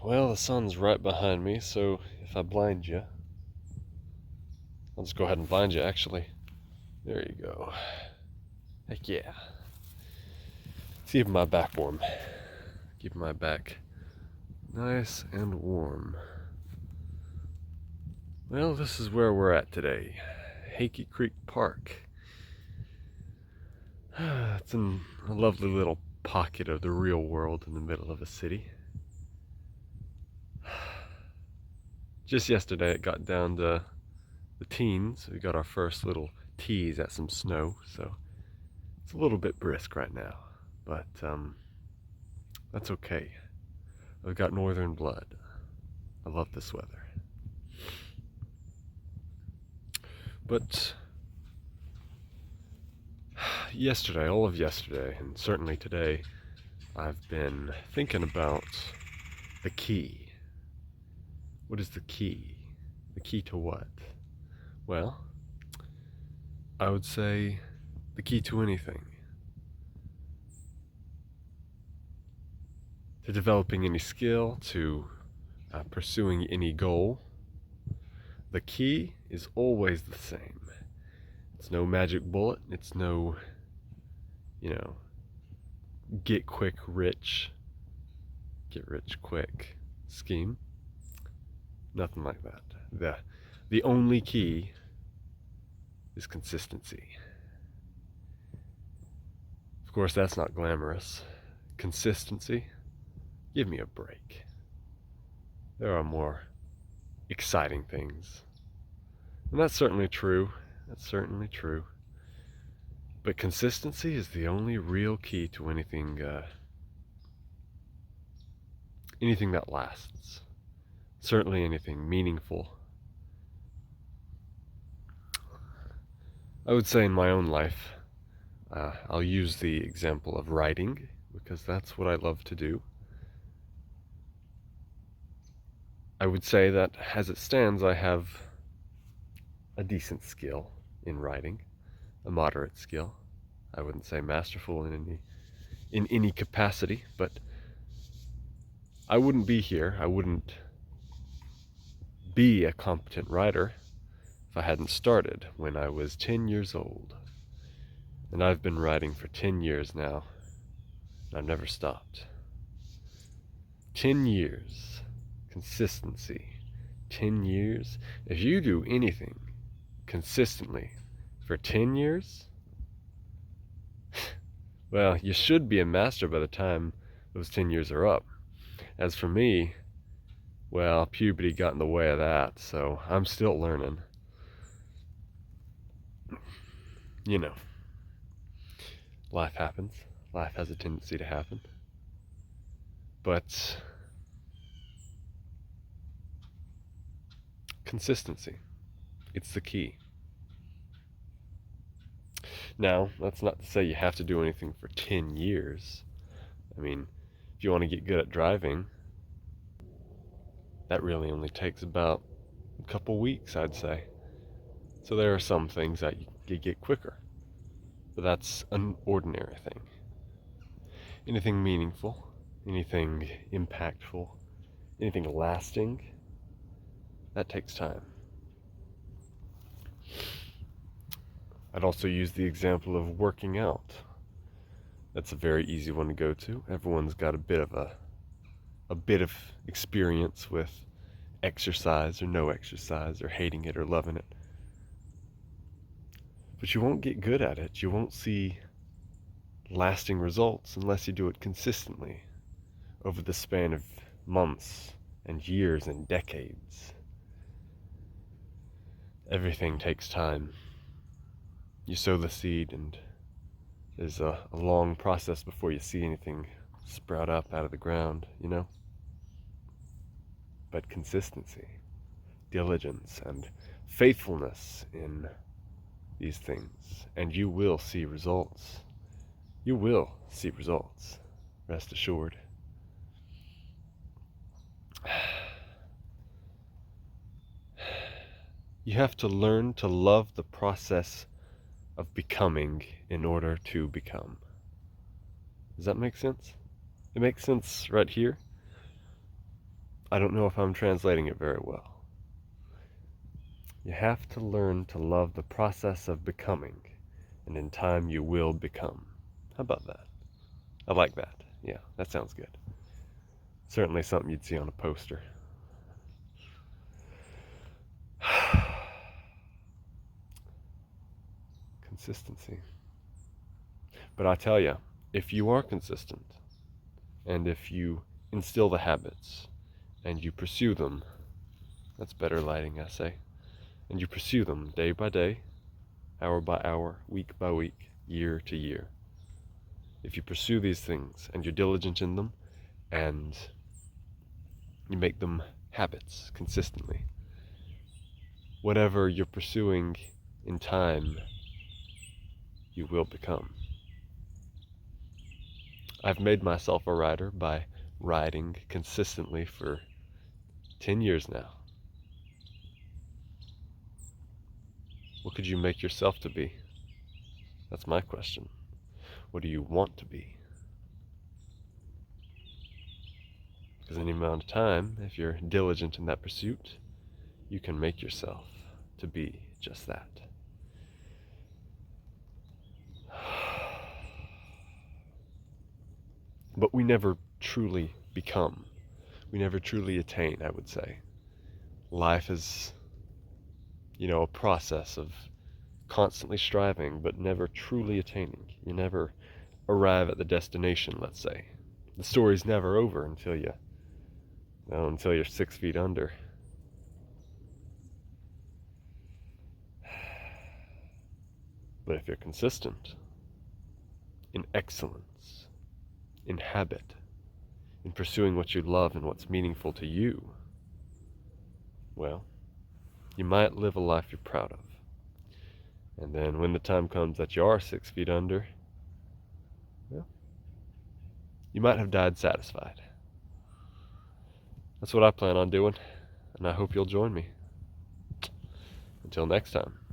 Well, the sun's right behind me, so if I blind you, I'll just go ahead and blind you, actually. There you go. Heck yeah. Keep my back warm. Keep my back nice and warm. Well, this is where we're at today. Hakey Creek Park. It's in a lovely little pocket of the real world in the middle of a city. Just yesterday it got down to the teens. We got our first little tease at some snow, so it's a little bit brisk right now. But that's okay. I've got northern blood. I love this weather. But yesterday, all of yesterday, and certainly today, I've been thinking about the key. What is the key? The key to what? Well, I would say the key to anything. To developing any skill, to pursuing any goal. The key is always the same. It's no magic bullet. It's no, get rich quick scheme. Nothing like that. The only key is consistency. Of course, that's not glamorous. Consistency? Give me a break. There are more exciting things. And that's certainly true. That's certainly true. But consistency is the only real key to anything that lasts. Certainly anything meaningful. I would say in my own life, I'll use the example of writing, because that's what I love to do. I would say that as it stands, I have a decent skill in writing, a moderate skill. I wouldn't say masterful in any capacity, but I wouldn't be here. I wouldn't be a competent writer if I hadn't started when I was 10 years old. And I've been writing for 10 years now, and I've never stopped. 10 years. Consistency. 10 years. If you do anything consistently for 10 years, well, you should be a master by the time those 10 years are up. As for me, well, puberty got in the way of that, so I'm still learning. You know, life happens. Life has a tendency to happen. But consistency, it's the key. Now, that's not to say you have to do anything for 10 years. I mean, if you want to get good at driving, that really only takes about a couple weeks, I'd say. So there are some things that you get quicker, but that's an ordinary thing. Anything meaningful, anything impactful, anything lasting, that takes time. I'd also use the example of working out. That's a very easy one to go to. Everyone's got a bit of experience with exercise or no exercise, or hating it or loving it. But you won't get good at it. You won't see lasting results unless you do it consistently over the span of months and years and decades. Everything takes time. You sow the seed, and there's a long process before you see anything sprout up out of the ground, But consistency, diligence, and faithfulness in these things, and you will see results. You will see results, rest assured. You have to learn to love the process of becoming in order to become. Does that make sense? It makes sense right here. I don't know if I'm translating it very well. You have to learn to love the process of becoming, and in time you will become. How about that? I like that. Yeah, that sounds good. Certainly something you'd see on a poster. Consistency. But I tell you, if you are consistent, and if you instill the habits, and you pursue them, that's better lighting, I say, and you pursue them day by day, hour by hour, week by week, year to year. If you pursue these things, and you're diligent in them, and you make them habits consistently, whatever you're pursuing in time, you will become. I've made myself a writer by writing consistently for 10 years now. What could you make yourself to be? That's my question. What do you want to be? Because any amount of time, if you're diligent in that pursuit, you can make yourself to be just that. But we never truly become. We never truly attain, I would say. Life is, a process of constantly striving, but never truly attaining. You never arrive at the destination, let's say. The story's never over until you're 6 feet under. But if you're consistent in excellence, in habit, in pursuing what you love and what's meaningful to you, well, you might live a life you're proud of. And then when the time comes that you are 6 feet under, well, you might have died satisfied. That's what I plan on doing, and I hope you'll join me. Until next time.